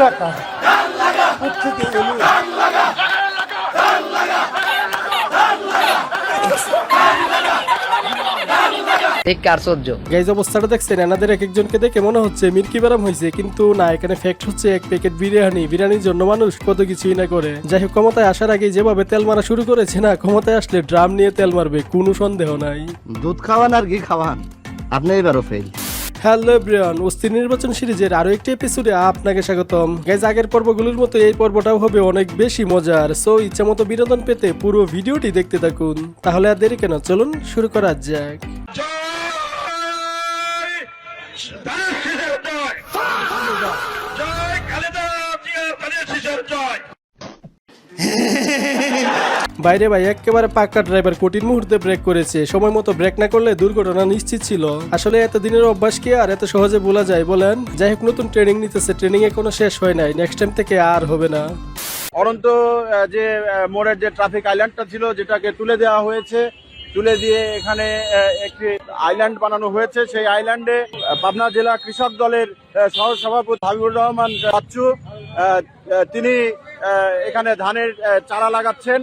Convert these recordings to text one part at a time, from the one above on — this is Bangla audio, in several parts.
রাখা গাইজ অবস্থাটা দেখছেন এনাদের এক একজনকে দেখে মনে হচ্ছে মির্কি ব্যারাম হয়েছে, কিন্তু না, এখানে ফ্যাক্ট হচ্ছে এক প্যাকেট বিরিয়ানির জন্য মানুষ কত কিছুই না করে। যাই হোক, ক্ষমতায় আসার আগে যেভাবে তেল মারা শুরু করেছে না, ক্ষমতায় আসলে ড্রাম নিয়ে তেল মারবে, কোনো সন্দেহ নাই। দুধ খাওয়ান আর ঘি খাওয়ান, আপনি এবারও ফেল। হ্যালো এভরিওয়ান, অস্থির নির্বাচন সিরিজের আরো একটি এপিসোডে আপনাকে স্বাগতম। গাইজ আগের পর্বগুলোর মতো এই পর্বটাও হবে অনেক বেশি মজার, সো ইচ্ছা মতো বিনোদন পেতে পুরো ভিডিওটি দেখতে থাকুন। তাহলে আর দেরি কেন, চলুন শুরু করা যাক। বাইরে ভাই একেবারে পাক্কা ড্রাইভার কঠিন মুহূর্তে ব্রেক করেছে, সময় মতো ব্রেক না করলে দুর্ঘটনা নিশ্চিত ছিল। আসলে এতদিনের অভ্যাস কি আর এত সহজে বলা যায় বলেন? যাই হোক, নতুন ট্রেনিং নিতেছে, ট্রেনিং এ কোনো শেষ হয় নাই, নেক্সট টাইম থেকে আর হবে না। অনন্ত যে মোড়ের যে ট্রাফিক আইল্যান্ডটা ছিল, যেটাকে তুলে দেওয়া হয়েছে, তুলে দিয়ে এখানে একটি আইল্যান্ড বানানো হয়েছে। সেই আইল্যান্ডে পাবনা জেলা কৃষক দলের সহ সভাপতি হাবিবুর রহমান বাচ্চু তিনি এখানে ধানের চারা লাগাচ্ছেন।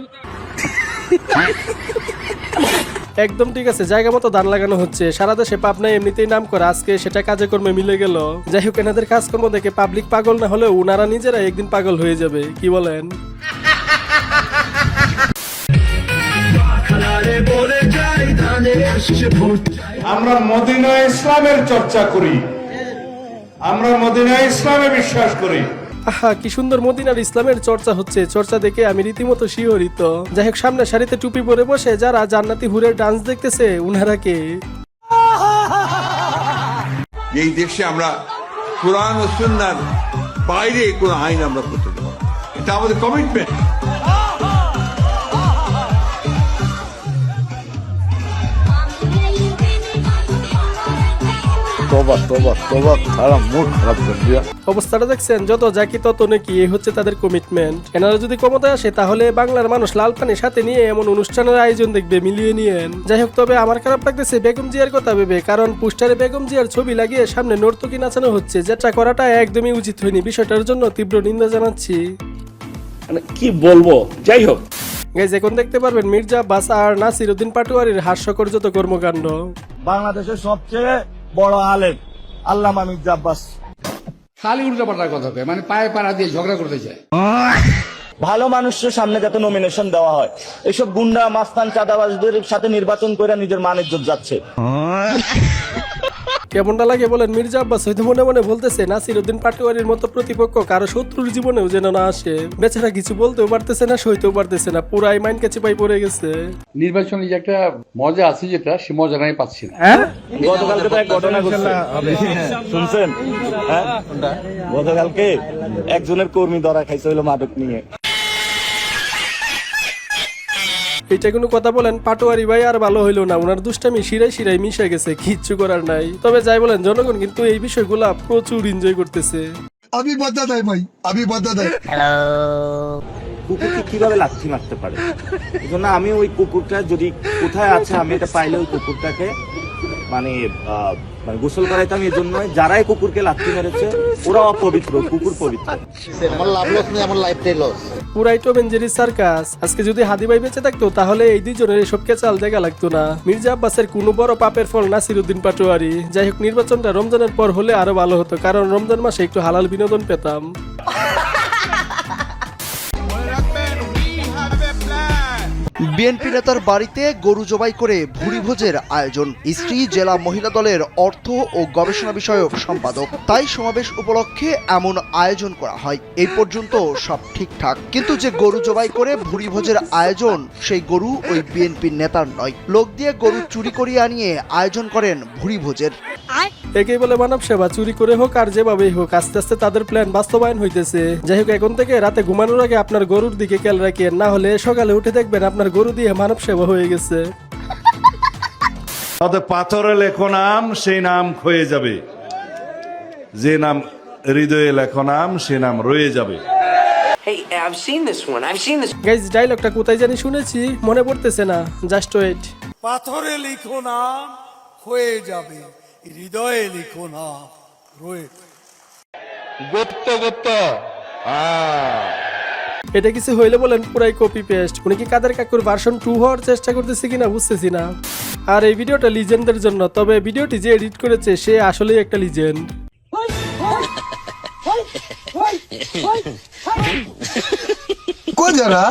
একদম ঠিক আছে, জায়গা মতো ধান লাগানো হচ্ছে। সারা দেশে পাবনায় এমনিতেই নাম করা, আজকে সেটা কাজে কর্মে মিলে গেল। যাই হোক, এনাদের কাজকর্ম দেখে পাবলিক পাগল না হলেও ওনারা নিজেরা একদিন পাগল হয়ে যাবে, কি বলেন? আমরা মদিনা ইসলামের চর্চা করি, আমরা মদিনা ইসলামে বিশ্বাস করি। আহা, কি সুন্দর মদিনার ইসলামের চর্চা হচ্ছে, চর্চা দেখে আমি রীতিমতো শিহরিত। যাই হোক, সামনে সারিতে টুপি পরে বসে যারা জান্নাতি হুরের ডান্স দেখতেছে, উনারা কে? এই দেশে আমরা কোরআন ও সুন্নাহর বাইরে কোনো আইন আমরা করতে দেব না, এটা আমাদের কমিটমেন্ট। অবস্থাটা দেখছেন, যত জাকি তত নাকি, এই হচ্ছে তাদের কমিটমেন্ট। এনারা যদি ক্ষমতায় আসে তাহলে বাংলার মানুষ লাল পানির সাথে নিয়ে এমন অনুষ্ঠানের আয়োজন দেখবে, মিলিয়ে নিয়েন। যাই হোক, তবে আমার খারাপ লাগতেছে বেগম জিয়ার কথা ভেবে, কারণ পোস্টারে বেগম জিয়ার ছবি লাগিয়ে সামনে নর্তকী নাচানো হচ্ছে, যেটা করাটা একদমই উচিত হয়নি। বিষয়টার জন্য তীব্র নিন্দা জানাচ্ছি। কি বলবো, যাই হোক গাইজ, এখন দেখতে পারবেন মির্জা আব্বাস আর নাসির উদ্দিন পাটোয়ারির হাস্যকর যত কর্মকাণ্ড। বাংলাদেশের সবচেয়ে বড় আলেম আল্লামা মির্জা আব্বাস খালি উল্টাপাল্টা কথা কয়, মানে পায়ে পাড়া দিয়ে ঝগড়া করতে চায়। ভালো মানুষের সামনে যাতে নমিনেশন দেওয়া হয়, এসব গুন্ডা মাস্তান চাঁদাবাজদের সাথে নির্বাচন করে নিজের মান ইজ্জত যাচ্ছে। কেমনটা লাগে বলেন? মির্জা আব্বাস হয়তো মনে মনে বলতেছে নাসির উদ্দিন পাটোয়ারির মতো প্রতিপক্ষ কারো শত্রুর জীবনেও যেন না আসে। বেচারা কিছু বলতেও পারতেছে না, সইতেও পারতেছে না, পুরাই মাইন্ড কাছে পাই পড়ে গেছে। নির্বাচনে যে একটা মজা আছে, যেটা সে মজা আমি পাচ্ছি না। গতকালকে তো এক ঘটনা ঘটছে, শুনছেন? গতকালকে একজনের কর্মী ধরা খাইছে হইলো মাদক নিয়ে। এটা কোনো কথা বলেন? পাটোয়ারি ভাই আর ভালো হইলো না, ওনার দুষ্টামি শিরায় মিশে গেছে, কিচ্ছু করার নাই। তবে যাই বলেন, জনগণ কিন্তু এই বিষয়গুলা প্রচুর এনজয় করতেছে। আমি বাধা দেয় ভাই, আমি বাধা দেয়। কুকুরকে কিভাবে লাথি মারতে পারে, এই জন্য আমি ওই কুকুরটা যদি কোথায় আছে আমি এটা পাইলে ওই কুকুরটাকে মানে গোসল করাইতাম। এই জন্য যারাই কুকুরকে লাথি মেরেছে ওরা অপবিত্র, কুকুর পবিত্র। আমার লাভ লস নেই, আমার লাইফটাই লস। পুরাই টম এন্ড জেরি সার্কাস। আজকে যদি হাদি ভাই বেঁচে থাকতো তাহলে এই দুইজনের এসব কেচাল দেখা লাগতো না। মির্জা আব্বাসের কোনো বড় পাপের ফল নাসির উদ্দিন পাটোয়ারি। যাই হোক, নির্বাচনটা রমজানের পর হলে আরো ভালো হতো, কারণ রমজান মাসে একটু হালাল বিনোদন পেতাম। বিএনপি নেতার বাড়িতে গরু জবাই করে ভুরিভোজের আয়োজন। স্ত্রী জেলা মহিলা দলের অর্থ ও গবেষণা বিষয়ক সম্পাদক। তাই সমাবেশ উপলক্ষে এমন আয়োজন করা হয়। এই পর্যন্ত সব ঠিকঠাক, কিন্তু যে গরু জবাই করে ভুরিভোজের আয়োজন, সেই গরু ওই বিএনপির নেতার নয়। লোক দিয়ে গরু চুরি করিয়ে আনিয়ে আয়োজন করেন ভুরিভোজের। একেই বলে মানব সেবা। চুরি করে হোক আর যেভাবেই হোক, আস্তে আস্তে তাদের প্ল্যান বাস্তবায়ন হইতেছে। যাই হোক, এখন থেকে রাতে ঘুমানোর আগে আপনার গরুর দিকে খেয়াল রাখেন, না হলে সকালে উঠে দেখবেন আপনার গরু দিয়ে মানব সেবা হয়ে গেছে। পাথরে লেখো নাম, সেই নাম ক্ষয়ে যাবে, যে নাম হৃদয়ে লেখো নাম, সে নাম রয়ে যাবে। গাইজ, ডায়লগটা কোথায় জানি শুনেছি, মনে পড়তেছে না, জাস্ট ওয়েট। পাথরে লিখো নাম, ক্ষয়ে যাবে, হৃদয়ে লিখো নাম, রয়ে। এটা কিছু হইলে বলেন পুরাই কপি পেস্ট। উনি কি কাদের কাকুর ভার্সন 2 হওয়ার চেষ্টা করতেছে কিনা বুঝতেছি না। আর এই ভিডিওটা লিজেন্ডের জন্য, তবে ভিডিওটি যে এডিট করেছে সে আসলেই একটা লিজেন্ড। को जरा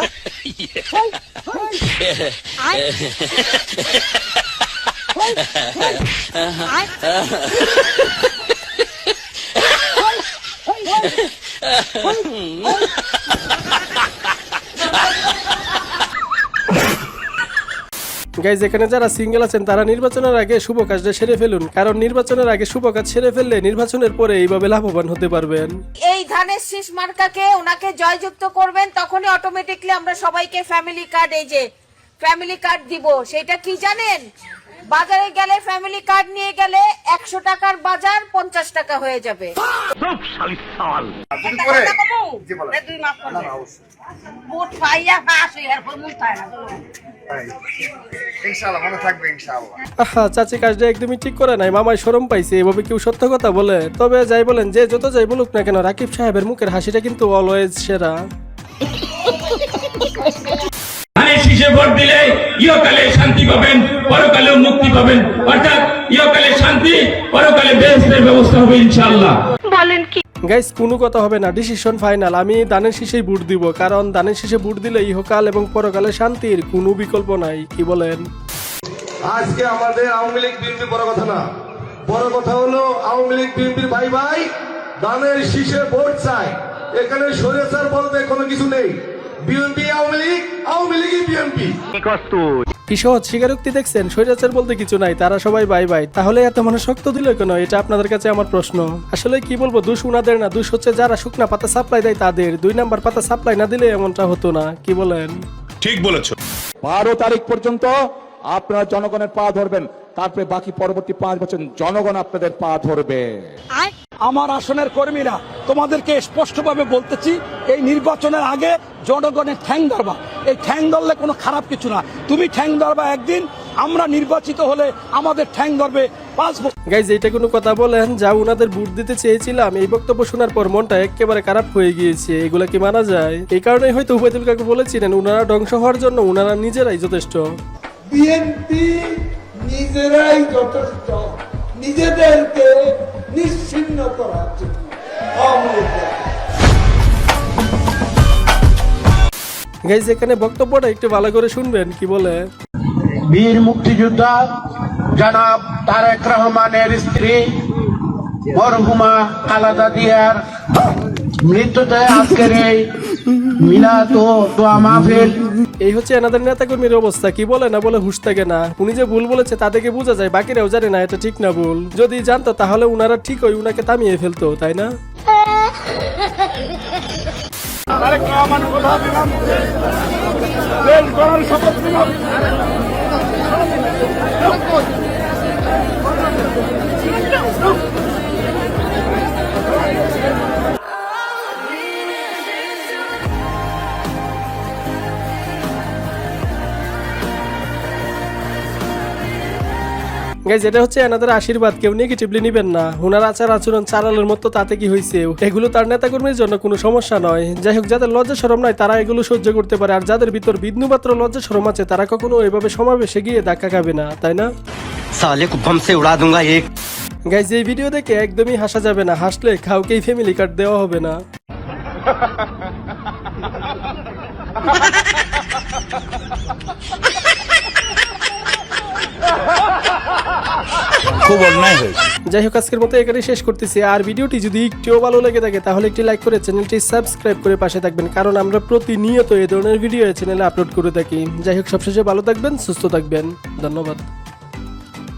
গাইজ, এখানে যারা সিঙ্গেল আছেন তারা নির্বাচনের আগে শুভ কাজটা সেরে ফেলুন, কারণ নির্বাচনের আগে শুভ কাজ সেরে ফেললে নির্বাচনের পরে এইভাবে লাভবান হতে পারবেন। এই ধানের শীষ মার্কাকে ওনাকে জয়যুক্ত করবেন, তখনই অটোমেটিকলি আমরা সবাইকে ফ্যামিলি কার্ড, এই যে ফ্যামিলি কার্ড দিব। সেটা কি জানেন? বাজারে গেলে ফ্যামিলি কার্ড নিয়ে গেলে 100 টাকার বাজার 50 টাকা হয়ে যাবে। আহা, চাচি কাজটা একদমই ঠিক করে নাই, মামাই শরম পাইছে এভাবে কেউ সত্য কথা বলে। তবে যাই বলেন, যে যত যাই বলুক না কেন, রাকিব সাহেবের মুখের হাসিটা কিন্তু অলওয়েজ সেরা। শীষে ভোট দিলে ইহকালে শান্তি পাবেন, পরকালে মুক্তি পাবেন, অর্থাৎ ইহকালে শান্তি, পরকালে বেহেশতের ব্যবস্থা হবে ইনশাআল্লাহ। বলেন কি গাইস, কোনো কথা হবে না, ডিসিশন ফাইনাল। আমি দানের শীষেই ভোট দিব, কারণ দানের শীষে ভোট দিলে ইহকাল এবং পরকালে শান্তির কোনো বিকল্প নাই। কি বলেন? আজকে আমাদের আওয়ামী লীগ বিএনপি বড় কথা না, বড় কথা হলো আওয়ামী লীগ বিএনপির ভাই ভাই দানের শীষে ভোট চাই। এখানে স্বৈরাচার বলতে কোনো কিছু নেই। বিএনপি আওয়ামী লীগ, আওয়ামী লীগই বিএনপি। কি সহজ স্বীকারোক্তি দেখছেন? স্বৈরাচার বলতে কিছু নাই, তারা সবাই বাই বাই। তাহলে এত মানুষ শক্ত দিল কেন? এটা আপনাদের কাছে আমার প্রশ্ন। আসলে কি বলবো, দোষ উনাদের না, দোষ হচ্ছে যারা শুকনা পাতা সাপ্লাই দেয় তাদের। 2 নাম্বার পাতা সাপ্লাই না দিলে এমনটা হতো না। কি বলেন? ঠিক বলেছো। 12 তারিখ পর্যন্ত আপনারা জনগণের পা ধরবেন, তারপরে বাকি পরবর্তী 5 বছর জনগণ আপনাদের পা ধরবে। আমার আসনের কর্মীরা তোমাদেরকে স্পষ্টভাবে বলতেছি, এই নির্বাচনের আগে জনগণের ঠ্যাং ধরবা। এই ঠ্যাং ধরলে কোনো খারাপ কিছু না। তুমি ঠ্যাং ধরবা একদিন, আমরা নির্বাচিত হলে আমাদের ঠ্যাং ধরবে 5 বছর। গাইজ, এইটা কোনো কথা বলেন? যা উনাদের ভোট দিতে চেয়েছিলাম, এই বক্তব্য শোনার পর মনটা একেবারে খারাপ হয়ে গিয়েছে। এগুলা কি মানা যায়? এই কারণেই হয়তো উবাইদুল কাকু বলেছিলেন উনারা ধ্বংস হওয়ার জন্য উনারা নিজেরাই যথেষ্ট। বিএনপি নিজেরাই যথেষ্ট, নিজেদেরকে নিশ্চিহ্ন করার জন্য। গাইজ, এখানে বক্তব্যটা একটু ভালো করে শুনবেন। কি বলে? বীর মুক্তিযোদ্ধা জনাব তারেক রহমানের স্ত্রী মরহুমা খালেদা জিয়ার মৃত্যুতে আজকের এই মিলাদ ও দোয়া মাহফিল। এই হচ্ছে এনাদের নেতাকর্মীর অবস্থা। কি বলে না বলে হুঁশ থাকে না। উনি যে ভুল বলেছে তা থেকে বোঝা যায় বাকিরাও জানে না এটা ঠিক না ভুল। যদি জানতো তাহলে উনারা ঠিক ওই উনাকে থামিয়ে ফেলতো, তাই না? গাইজ, এটা হচ্ছে এনাদের আশীর্বাদ, কেউ নেগেটিভলি নিবেন না। ওনার আচার আচরণ চালালের মতো, তাতে কি হয়েছে? এগুলো তার নেতাকর্মীর জন্য কোনো সমস্যা নয়। যাই হোক, যাদের লজ্জা শরম নাই তারা এগুলো সহ্য করতে পারে, আর যাদের ভিতর বিন্দুমাত্র লজ্জা শরম আছে তারা কখনো এভাবে সমাবেশে গিয়ে ধাক্কা খাবে না, তাই না? গাইজ, এই ভিডিও দেখে একদমই হাসা যাবে না। হাসলে কাউকেই ফ্যামিলি কার্ড দেওয়া হবে না। খুব অন্যায় হয়েছে। যাই হোক, আজকের মতো এখানেই শেষ করতেছি। আর ভিডিওটি যদি একটুও ভালো লেগে থাকে তাহলে একটি লাইক করে চ্যানেলটি সাবস্ক্রাইব করে পাশে থাকবেন, কারণ আমরা প্রতিনিয়ত এই ধরনের ভিডিও চ্যানেলে আপলোড করে থাকি। যাই হোক, সবশেষে ভালো থাকবেন, সুস্থ থাকবেন। ধন্যবাদ।